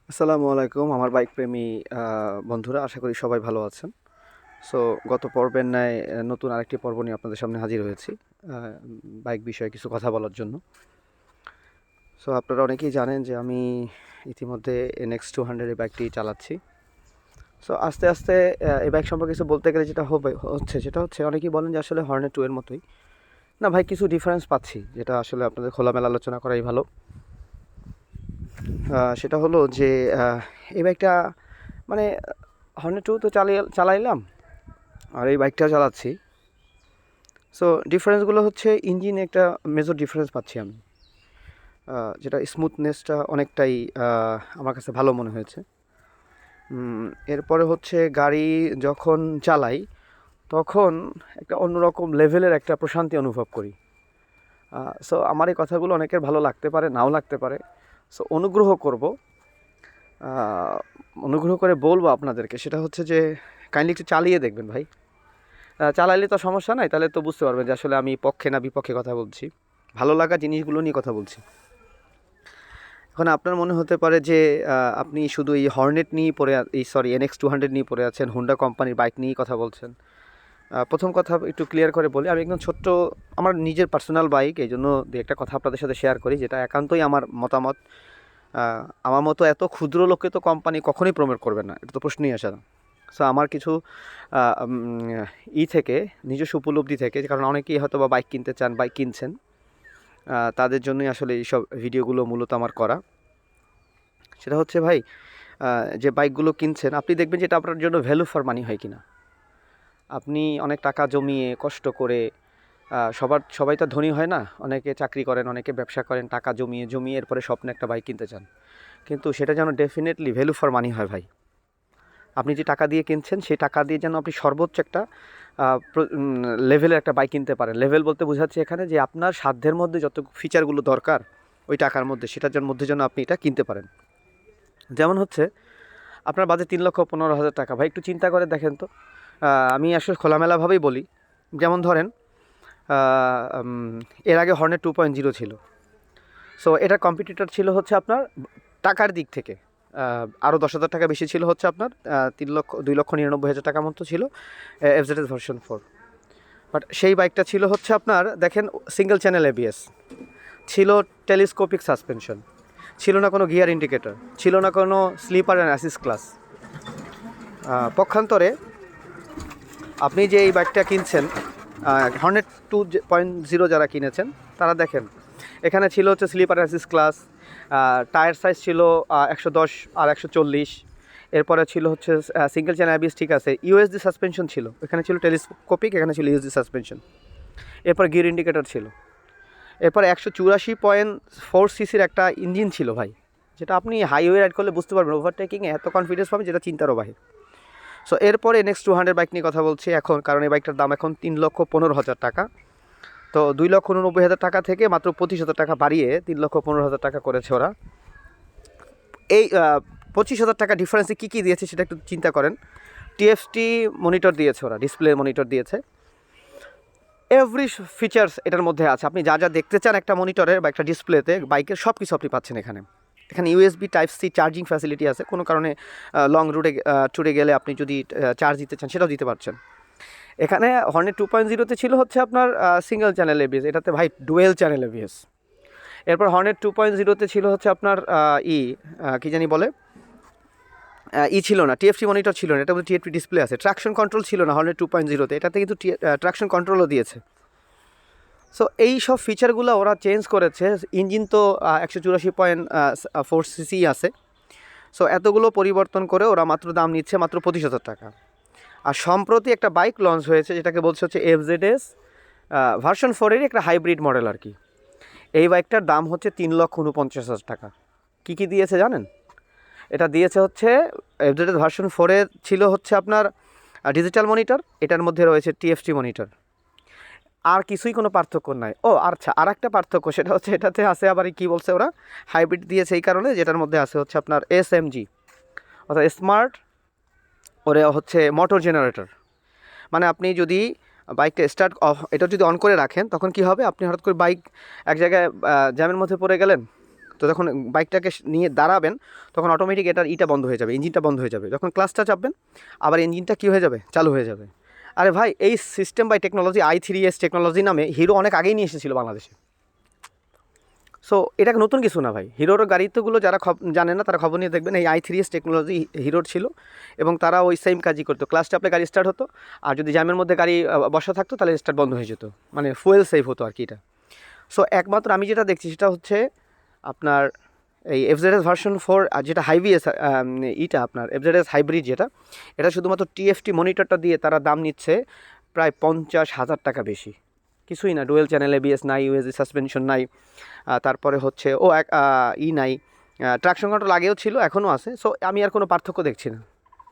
আসসালামু আলাইকুম আমার বাইক প্রেমী বন্ধুরা, আশা করি সবাই ভালো আছেন। সো গত পর্বের ন্যায় নতুন আরেকটি পর্ব নিয়ে আপনাদের সামনে হাজির হয়েছি বাইক বিষয়ে কিছু কথা বলার জন্য। সো আপনারা অনেকেই জানেন যে আমি ইতিমধ্যে NX200 এই বাইকটি চালাচ্ছি। সো আস্তে আস্তে এই বাইক সম্পর্কে কিছু বলতে গেলে যেটা হচ্ছে সেটা হচ্ছে, অনেকেই বলেন যে আসলে হর্নেট 2 এর মতোই। না ভাই, কিছু ডিফারেন্স পাচ্ছি, যেটা আসলে আপনাদের খোলামেলা আলোচনা করাই ভালো। সেটা হলো যে এই বাইকটা মানে হর্নেট 2 তো চালাইলাম, আর এই বাইকটা চালাচ্ছি। সো ডিফারেন্সগুলো হচ্ছে, ইঞ্জিনে একটা মেজর ডিফারেন্স পাচ্ছি আমি, যেটা স্মুথনেসটা অনেকটাই আমার কাছে ভালো মনে হয়েছে। এরপরে হচ্ছে গাড়ি যখন চালাই তখন একটা অন্যরকম লেভেলের একটা প্রশান্তি অনুভব করি। সো আমার এই কথাগুলো অনেকের ভালো লাগতে পারে, নাও লাগতে পারে। সো অনুগ্রহ করে বলবো আপনাদেরকে, সেটা হচ্ছে যে কাইন্ডলি একটু চালিয়ে দেখবেন ভাই। চালাইলে তো সমস্যা নাই, তাহলে তো বুঝতে পারবেন যে আসলে আমি পক্ষে না বিপক্ষে কথা বলছি, ভালো লাগা জিনিসগুলো নিয়ে কথা বলছি। এখন আপনার মনে হতে পারে যে আপনি শুধু এই হর্নেট নিয়ে NX200 নিয়ে পড়ে আছেন, হুন্ডা কোম্পানির বাইক নিয়েই কথা বলছেন। প্রথম কথা একটু ক্লিয়ার করে বলি, আমি একদম ছোট্ট, আমার নিজের পার্সোনাল বাইক, এই জন্য দু একটা কথা আপনাদের সাথে শেয়ার করি, যেটা একান্তই আমার মতামত। আমার মতো এত ক্ষুদ্র লোককে তো কোম্পানি কখনোই প্রমোট করবে না, এটা তো প্রশ্নই আসে না। সো আমার কিছু আহ, উম, থেকে, নিজস্ব উপলব্ধি থেকে, কারণ অনেকেই হয়তো বা বাইক কিনতে চান, বাইক কিনছেন, তাদের জন্যই আসলে এইসব ভিডিওগুলো মূলত আমার করা। সেটা হচ্ছে ভাই, যে বাইকগুলো কিনছেন আপনি দেখবেন যে এটা আপনার জন্য ভ্যালু ফর মানি হয় কিনা। আপনি অনেক টাকা জমিয়ে কষ্ট করে, সবাই তো ধনী হয় না, অনেকে চাকরি করেন, অনেকে ব্যবসা করেন, টাকা জমিয়ে জমিয়ে এরপরে স্বপ্নে একটা বাইক কিনতে চান, কিন্তু সেটা যেন ডেফিনেটলি ভ্যালু ফর মানি হয় ভাই। আপনি যে টাকা দিয়ে কিনছেন সেই টাকা দিয়ে যেন আপনি সর্বোচ্চ একটা লেভেলের একটা বাইক কিনতে পারেন। লেভেল বলতে বোঝাচ্ছে এখানে যে আপনার সাধ্যের মধ্যে যত ফিচারগুলো দরকার ওই টাকার মধ্যে, সেটার মধ্যে যেন আপনি এটা কিনতে পারেন। যেমন হচ্ছে, আপনার বাজেট 3,15,000 টাকা, ভাই একটু চিন্তা করে দেখেন তো। আমি আসলে খোলামেলাভাবেই বলি, যেমন ধরেন এর আগে হর্নেট 2.0 ছিল। সো এটার কম্পিটিটর ছিল হচ্ছে আপনার টাকার দিক থেকে আরও 10,000 টাকা বেশি ছিল, হচ্ছে আপনার 2,99,000 টাকা মতো ছিল FZS ভার্সন 4। বাট সেই বাইকটা ছিল হচ্ছে আপনার, দেখেন, সিঙ্গেল চ্যানেল ABS, ছিল টেলিস্কোপিক সাসপেনশন, ছিল না কোনো গিয়ার ইন্ডিকেটর, ছিল না কোনো স্লিপার অ্যান্ড অ্যাসিস্ট ক্লাস। পক্ষান্তরে আপনি যে এই বাইকটা কিনছেন, হর্নেট 2.0 যারা কিনেছেন তারা দেখেন, এখানে ছিল হচ্ছে slipper assist clutch, tyre size ছিল 110 আর 140। এরপরে ছিল হচ্ছে সিঙ্গেল চ্যানেল ABS, ঠিক আছে, ইউএসডি সাসপেনশন ছিল, এখানে ছিল টেলিস্কোপিক, এখানে ছিল ইউএসডি সাসপেনশন। এরপর গিয়ার ইন্ডিকেটর ছিল। এরপর 184.4 সিসির একটা ইঞ্জিন ছিল ভাই, যেটা আপনি হাইওয়ে রাইড করলে বুঝতে পারবেন, ওভারটেকিংয়ে এত কনফিডেন্স পাবেন যেটা চিন্তারও বাহির। সো এরপরে NX200 বাইক নিয়ে কথা বলছি এখন, কারণ এই বাইকটার দাম এখন 3,15,000 টাকা। তো 2,99,000 টাকা থেকে মাত্র 25,000 টাকা বাড়িয়ে 3,15,000 টাকা করেছে ওরা। এই 25,000 টাকা ডিফারেন্সে কী কী দিয়েছে সেটা একটু চিন্তা করেন। TFT মনিটর দিয়েছে ওরা, ডিসপ্লে মনিটর দিয়েছে, এভরি ফিচার্স এটার মধ্যে আছে। আপনি যা যা দেখতে চান একটা মনিটরের বা একটা ডিসপ্লেতে বাইকের, সব কিছু আপনি পাচ্ছেন এখানে। এখানে USB Type-C চার্জিং ফ্যাসিলিটি আছে, কোনো কারণে লং ট্যুরে গেলে আপনি যদি চার্জ দিতে চান সেটাও দিতে পারছেন। এখানে হর্নেট 2.0-তে ছিল হচ্ছে আপনার সিঙ্গেল চ্যানেল ABS, এটাতে ভাই ডুয়েল চ্যানেল ABS। এরপর হর্নেট 2.0-তে ছিল হচ্ছে আপনার কী জানি বলে, ছিল না, TFT মনিটর ছিল না, এটা বলে TFT ডিসপ্লে আছে। ট্রাকশন কন্ট্রোল ছিল না হর্নেট 2.0-তে, এটাতে কিন্তু ট্রাকশন কন্ট্রোলও দিয়েছে। সো এই সব ফিচারগুলো ওরা চেঞ্জ করেছে। ইঞ্জিন তো 184.4 সিসি আছে। সো এতগুলো পরিবর্তন করে ওরা মাত্র দাম নিচ্ছে মাত্র 25,000 টাকা। আর সম্প্রতি একটা বাইক লঞ্চ হয়েছে, যেটাকে বলছে হচ্ছে FZS ভার্সন 4-এরই একটা হাইব্রিড মডেল আর কি। এই বাইকটার দাম হচ্ছে 3,49,000 টাকা। কী কী দিয়েছে জানেন? এটা দিয়েছে হচ্ছে, FZS ভার্সন 4-এ ছিল হচ্ছে আপনার ডিজিটাল মনিটর, এটার মধ্যে রয়েছে TFT মনিটর, আর কিছুই কোনো পার্থক্য নাই। ও আচ্ছা, আর একটা পার্থক্য, সেটা হচ্ছে এটাতে আছে আবার, কি বলছে ওরা, হাইব্রিড দিয়েছে এই কারণে, যেটার মধ্যে আছে হচ্ছে আপনার SMG, অর্থাৎ স্মার্ট ওরে হচ্ছে মোটর জেনারেটর। মানে আপনি যদি বাইকটা স্টার্ট এটা যদি অন করে রাখেন তখন কি হবে, আপনি হঠাৎ করে বাইক এক জায়গায় জ্যামের মধ্যে পড়ে গেলেন, তো যখন বাইকটাকে নিয়ে দাঁড়াবেন তখন অটোমেটিক এটার ইটা বন্ধ হয়ে যাবে, ইঞ্জিনটা বন্ধ হয়ে যাবে। যখন ক্লাচটা চাপবেন আবার ইঞ্জিনটা কী হয়ে যাবে, চালু হয়ে যাবে। আরে ভাই, এই system by technology, i3s technology নামে হিরো অনেক আগেই নিয়ে এসেছিলো বাংলাদেশে। সো এটা নতুন কিছু না ভাই। হিরোর গাড়িতেগুলো যারা জানে না তারা খবর নিয়ে দেখবেন, এই i3s টেকনোলজি হিরোর ছিল এবং তারা ওই সেম কাজই করতো। ক্লাস চাপলে গাড়ি স্টার্ট হতো, আর যদি জ্যামের মধ্যে গাড়ি বসা থাকতো তাহলে স্টার্ট বন্ধ হয়ে যেত, মানে ফুয়েল সেভ হতো আর কি এটা। সো একমাত্র আমি যেটা দেখছি সেটা হচ্ছে আপনার এই এফজেডএস ভার্সন 4 আর যেটা হাইভিএস ইটা আপনার এফজেডএস হাইব্রিড যেটা, এটা শুধুমাত্র টিএফটি মনিটরটা দিয়ে তারা দাম নিচ্ছে প্রায় 50,000 টাকা বেশি। কিছুই না, ডুয়েল চ্যানেল এবিএস নাই, ইউএসডি সাসপেনশন নাই, তারপরে হচ্ছে নাই, ট্রাকশন কন্ট্রোল আগেও ছিল এখনও আছে। সো আমি আর কোনো পার্থক্য দেখছি না।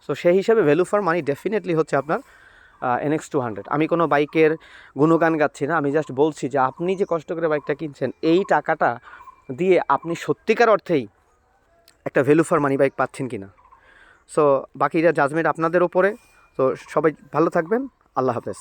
সো সেই হিসাবে ভ্যালু ফর মানি ডেফিনেটলি হচ্ছে আপনার NX200। আমি কোনো বাইকের গুণগান গাচ্ছি না, আমি জাস্ট বলছি যে আপনি যে কষ্ট করে বাইকটা কিনছেন এই টাকাটা দিয়ে আপনি সত্যিকার অর্থেই একটা ভ্যালু ফর মানি বাইক পাচ্ছেন কি না। সো বাকিটা জাজমেন্ট আপনাদের ওপরে। তো সবাই ভালো থাকবেন, আল্লাহ হাফেজ।